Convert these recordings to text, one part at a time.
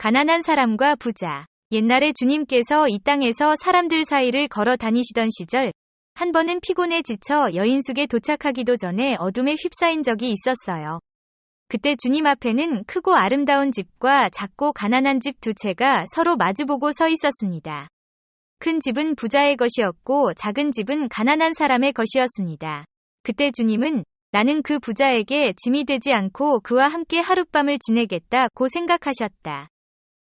가난한 사람과 부자. 옛날에 주님께서 이 땅에서 사람들 사이를 걸어 다니시던 시절, 한 번은 피곤해 지쳐 여인숙에 도착하기도 전에 어둠에 휩싸인 적이 있었어요. 그때 주님 앞에는 크고 아름다운 집과 작고 가난한 집 두 채가 서로 마주보고 서 있었습니다. 큰 집은 부자의 것이었고 작은 집은 가난한 사람의 것이었습니다. 그때 주님은 나는 그 부자에게 짐이 되지 않고 그와 함께 하룻밤을 지내겠다고 생각하셨다.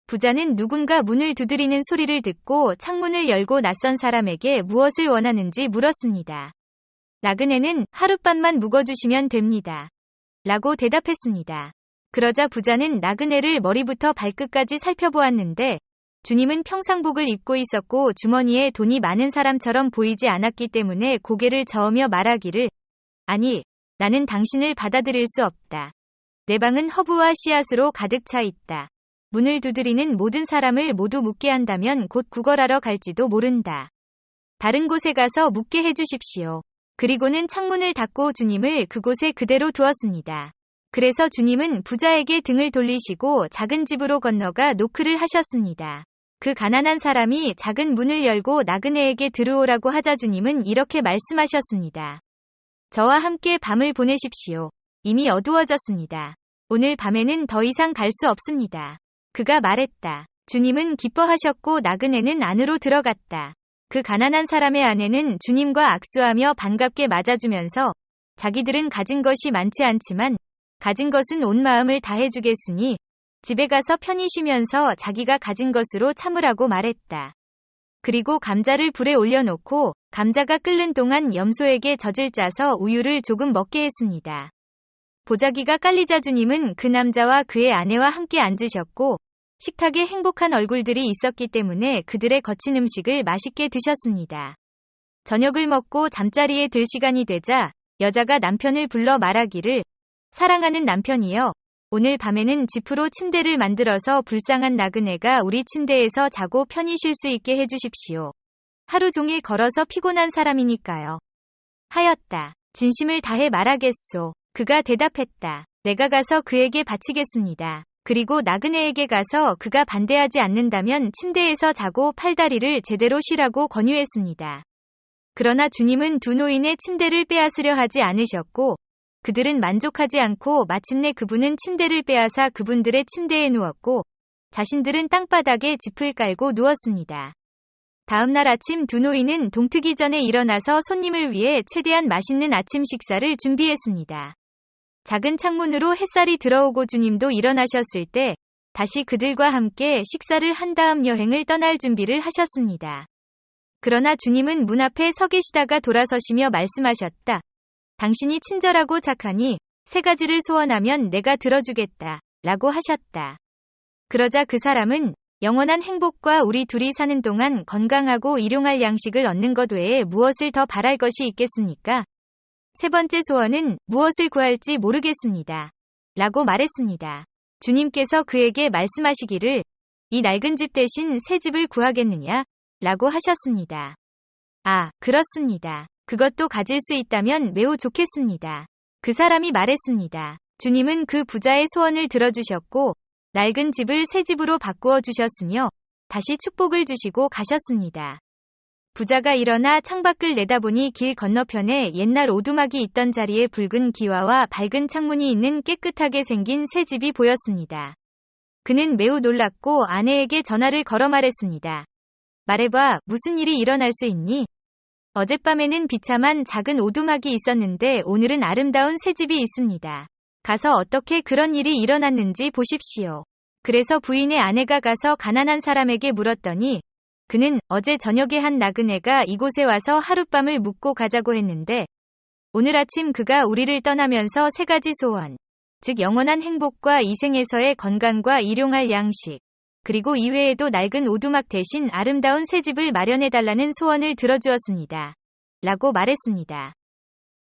부자는 누군가 문을 두드리는 소리를 듣고 창문을 열고 낯선 사람에게 무엇을 원하는지 물었습니다. 나그네는 하룻밤만 묵어주시면 됩니다. 라고 대답했습니다. 그러자 부자는 나그네를 머리부터 발끝까지 살펴보았는데 주님은 평상복을 입고 있었고 주머니에 돈이 많은 사람처럼 보이지 않았기 때문에 고개를 저으며 말하기를 아니, 나는 당신을 받아들일 수 없다. 내 방은 허브와 씨앗으로 가득 차 있다. 문을 두드리는 모든 사람을 모두 묵게 한다면 곧 구걸하러 갈지도 모른다. 다른 곳에 가서 묵게 해주십시오. 그리고는 창문을 닫고 주님을 그곳에 그대로 두었습니다. 그래서 주님은 부자에게 등을 돌리시고 작은 집으로 건너가 노크를 하셨습니다. 그 가난한 사람이 작은 문을 열고 나그네에게 들어오라고 하자 주님은 이렇게 말씀하셨습니다. 저와 함께 밤을 보내십시오. 이미 어두워졌습니다. 오늘 밤에는 더 이상 갈 수 없습니다. 그가 말했다. 주님은 기뻐하셨고 나그네는 안으로 들어갔다. 그 가난한 사람의 아내는 주님과 악수하며 반갑게 맞아주면서 자기들은 가진 것이 많지 않지만 가진 것은 온 마음을 다해주겠으니 집에 가서 편히 쉬면서 자기가 가진 것으로 참으라고 말했다. 그리고 감자를 불에 올려놓고 감자가 끓는 동안 염소에게 젖을 짜서 우유를 조금 먹게 했습니다. 보자기가 깔리자 주님은 그 남자와 그의 아내와 함께 앉으셨고 식탁에 행복한 얼굴들이 있었기 때문에 그들의 거친 음식을 맛있게 드셨습니다. 저녁을 먹고 잠자리에 들 시간이 되자 여자가 남편을 불러 말하기를 사랑하는 남편이여, 오늘 밤에는 지프로 침대를 만들어서 불쌍한 나그네가 우리 침대에서 자고 편히 쉴 수 있게 해주십시오. 하루 종일 걸어서 피곤한 사람이니까요. 하였다. 진심을 다해 말하겠소. 그가 대답했다. 내가 가서 그에게 바치겠습니다. 그리고 나그네에게 가서 그가 반대하지 않는다면 침대에서 자고 팔다리를 제대로 쉬라고 권유했습니다. 그러나 주님은 두 노인의 침대를 빼앗으려 하지 않으셨고 그들은 만족하지 않고 마침내 그분은 침대를 빼앗아 그분들의 침대에 누웠고 자신들은 땅바닥에 짚을 깔고 누웠습니다. 다음 날 아침 두 노인은 동트기 전에 일어나서 손님을 위해 최대한 맛있는 아침 식사를 준비했습니다. 작은 창문으로 햇살이 들어오고 주님도 일어나셨을 때 다시 그들과 함께 식사를 한 다음 여행을 떠날 준비를 하셨습니다. 그러나 주님은 문 앞에 서 계시다가 돌아서시며 말씀하셨다. 당신이 친절하고 착하니 세 가지를 소원하면 내가 들어주겠다. 라고 하셨다. 그러자 그 사람은 영원한 행복과 우리 둘이 사는 동안 건강하고 일용할 양식을 얻는 것 외에 무엇을 더 바랄 것이 있겠습니까? 세 번째 소원은 무엇을 구할지 모르겠습니다. 라고 말했습니다. 주님께서 그에게 말씀하시기를 이 낡은 집 대신 새 집을 구하겠느냐? 라고 하셨습니다. 아, 그렇습니다. 그것도 가질 수 있다면 매우 좋겠습니다. 그 사람이 말했습니다. 주님은 그 부자의 소원을 들어주셨고 낡은 집을 새 집으로 바꾸어 주셨으며 다시 축복을 주시고 가셨습니다. 부자가 일어나 창밖을 내다보니 길 건너편에 옛날 오두막이 있던 자리에 붉은 기와와 밝은 창문이 있는 깨끗하게 생긴 새 집이 보였습니다. 그는 매우 놀랐고 아내에게 전화를 걸어 말했습니다. 말해봐, 무슨 일이 일어날 수 있니? 어젯밤에는 비참한 작은 오두막이 있었는데 오늘은 아름다운 새 집이 있습니다. 가서 어떻게 그런 일이 일어났는지 보십시오. 그래서 부인의 아내가 가서 가난한 사람에게 물었더니 그는 어제 저녁에 한 나그네가 이곳에 와서 하룻밤을 묵고 가자고 했는데 오늘 아침 그가 우리를 떠나면서 세 가지 소원, 즉 영원한 행복과 이 생에서의 건강과 일용할 양식, 그리고 이외에도 낡은 오두막 대신 아름다운 새 집을 마련해달라는 소원을 들어주었습니다. 라고 말했습니다.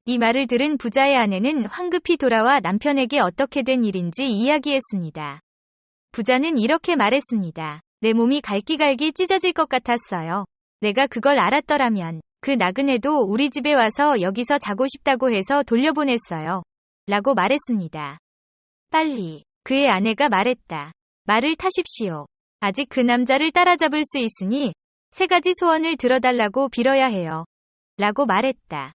이 말을 들은 부자의 아내는 황급히 돌아와 남편에게 어떻게 된 일인지 이야기했습니다. 부자는 이렇게 말했습니다. 내 몸이 갈기갈기 찢어질 것 같았어요. 내가 그걸 알았더라면 그 나그네도 우리 집에 와서 여기서 자고 싶다고 해서 돌려보냈어요. 라고 말했습니다. 빨리. 그의 아내가 말했다. 말을 타십시오. 아직 그 남자를 따라잡을 수 있으니 3가지 소원을 들어달라고 빌어야 해요. 라고 말했다.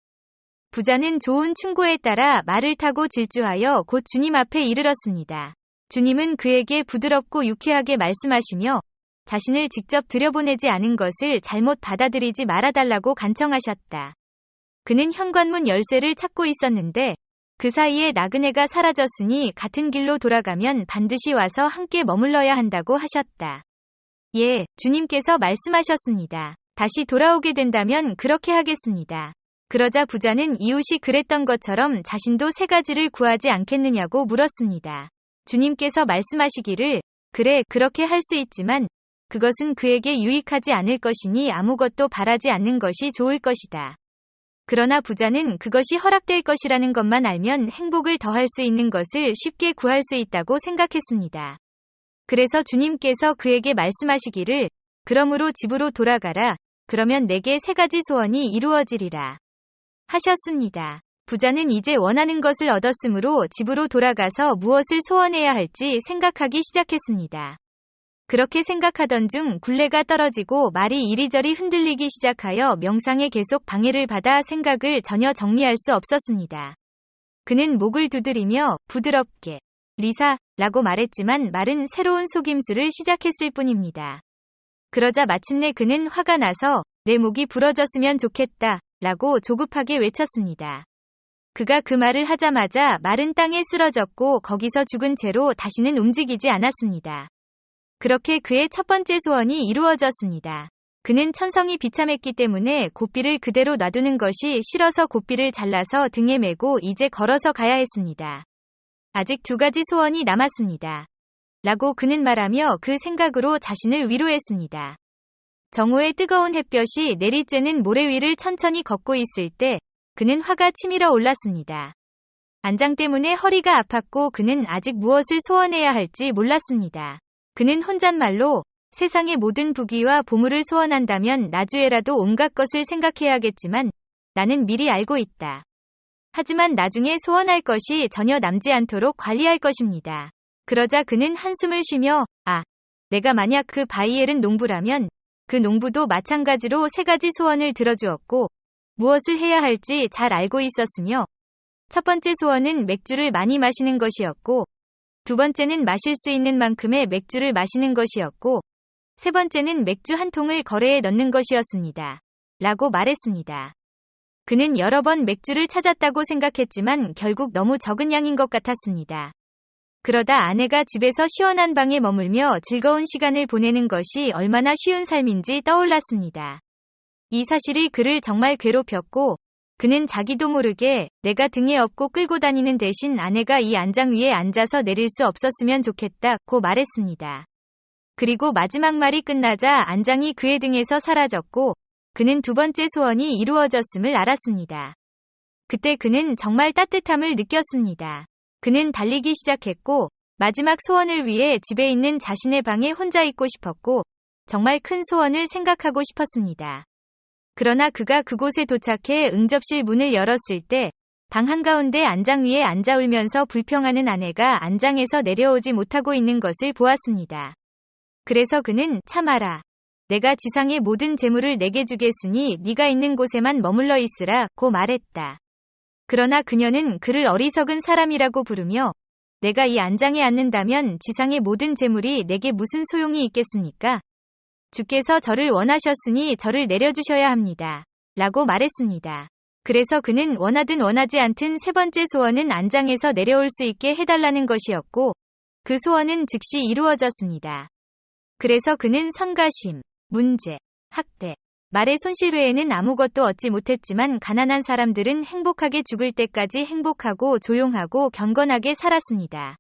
부자는 좋은 충고에 따라 말을 타고 질주하여 곧 주님 앞에 이르렀습니다. 주님은 그에게 부드럽고 유쾌하게 말씀하시며 자신을 직접 들여보내지 않은 것을 잘못 받아들이지 말아달라고 간청하셨다. 그는 현관문 열쇠를 찾고 있었는데 그 사이에 나그네가 사라졌으니 같은 길로 돌아가면 반드시 와서 함께 머물러야 한다고 하셨다. 예, 주님께서 말씀하셨습니다. 다시 돌아오게 된다면 그렇게 하겠습니다. 그러자 부자는 이웃이 그랬던 것처럼 자신도 3가지를 구하지 않겠느냐고 물었습니다. 주님께서 말씀하시기를, 그래, 그렇게 할 수 있지만 그것은 그에게 유익하지 않을 것이니 아무것도 바라지 않는 것이 좋을 것이다. 그러나 부자는 그것이 허락될 것이라는 것만 알면 행복을 더할 수 있는 것을 쉽게 구할 수 있다고 생각했습니다. 그래서 주님께서 그에게 말씀하시기를, 그러므로 집으로 돌아가라. 그러면 내게 3가지 소원이 이루어지리라. 하셨습니다. 부자는 이제 원하는 것을 얻었으므로 집으로 돌아가서 무엇을 소원해야 할지 생각하기 시작했습니다. 그렇게 생각하던 중 굴레가 떨어지고 말이 이리저리 흔들리기 시작하여 명상에 계속 방해를 받아 생각을 전혀 정리할 수 없었습니다. 그는 목을 두드리며 부드럽게 리사 라고 말했지만 말은 새로운 속임수를 시작했을 뿐입니다. 그러자 마침내 그는 화가 나서 내 목이 부러졌으면 좋겠다 라고 조급하게 외쳤습니다. 그가 그 말을 하자마자 말은 땅에 쓰러졌고 거기서 죽은 채로 다시는 움직이지 않았습니다. 그렇게 그의 첫 번째 소원이 이루어졌습니다. 그는 천성이 비참했기 때문에 고삐를 그대로 놔두는 것이 싫어서 고삐를 잘라서 등에 메고 이제 걸어서 가야 했습니다. 아직 2가지 소원이 남았습니다. 라고 그는 말하며 그 생각으로 자신을 위로했습니다. 정오의 뜨거운 햇볕이 내리쬐는 모래 위를 천천히 걷고 있을 때 그는 화가 치밀어 올랐습니다. 안장 때문에 허리가 아팠고 그는 아직 무엇을 소원해야 할지 몰랐습니다. 그는 혼잣말로 세상의 모든 부귀와 보물을 소원한다면 나주에라도 온갖 것을 생각해야겠지만 나는 미리 알고 있다. 하지만 나중에 소원할 것이 전혀 남지 않도록 관리할 것입니다. 그러자 그는 한숨을 쉬며 내가 만약 그 바이엘은 농부라면 그 농부도 마찬가지로 3가지 소원을 들어주었고 무엇을 해야 할지 잘 알고 있었으며 첫 번째 소원은 맥주를 많이 마시는 것이었고 2번째는 마실 수 있는 만큼의 맥주를 마시는 것이었고 3번째는 맥주 한 통을 거래에 넣는 것이었습니다. 라고 말했습니다. 그는 여러 번 맥주를 찾았다고 생각했지만 결국 너무 적은 양인 것 같았습니다. 그러다 아내가 집에서 시원한 방에 머물며 즐거운 시간을 보내는 것이 얼마나 쉬운 삶인지 떠올랐습니다. 이 사실이 그를 정말 괴롭혔고 그는 자기도 모르게 내가 등에 업고 끌고 다니는 대신 아내가 이 안장 위에 앉아서 내릴 수 없었으면 좋겠다고 말했습니다. 그리고 마지막 말이 끝나자 안장이 그의 등에서 사라졌고 그는 2번째 소원이 이루어졌음을 알았습니다. 그때 그는 정말 따뜻함을 느꼈습니다. 그는 달리기 시작했고 마지막 소원을 위해 집에 있는 자신의 방에 혼자 있고 싶었고 정말 큰 소원을 생각하고 싶었습니다. 그러나 그가 그곳에 도착해 응접실 문을 열었을 때 방 한가운데 안장 위에 앉아 울면서 불평하는 아내가 안장에서 내려오지 못하고 있는 것을 보았습니다. 그래서 그는 참아라. 내가 지상의 모든 재물을 내게 주겠으니 네가 있는 곳에만 머물러 있으라고 말했다. 그러나 그녀는 그를 어리석은 사람이라고 부르며 내가 이 안장에 앉는다면 지상의 모든 재물이 내게 무슨 소용이 있겠습니까? 주께서 저를 원하셨으니 저를 내려주셔야 합니다. 라고 말했습니다. 그래서 그는 원하든 원하지 않든 3번째 소원은 안장에서 내려올 수 있게 해달라는 것이었고 그 소원은 즉시 이루어졌습니다. 그래서 그는 성가심, 문제, 학대, 말의 손실 외에는 아무것도 얻지 못했지만 가난한 사람들은 행복하게 죽을 때까지 행복하고 조용하고 경건하게 살았습니다.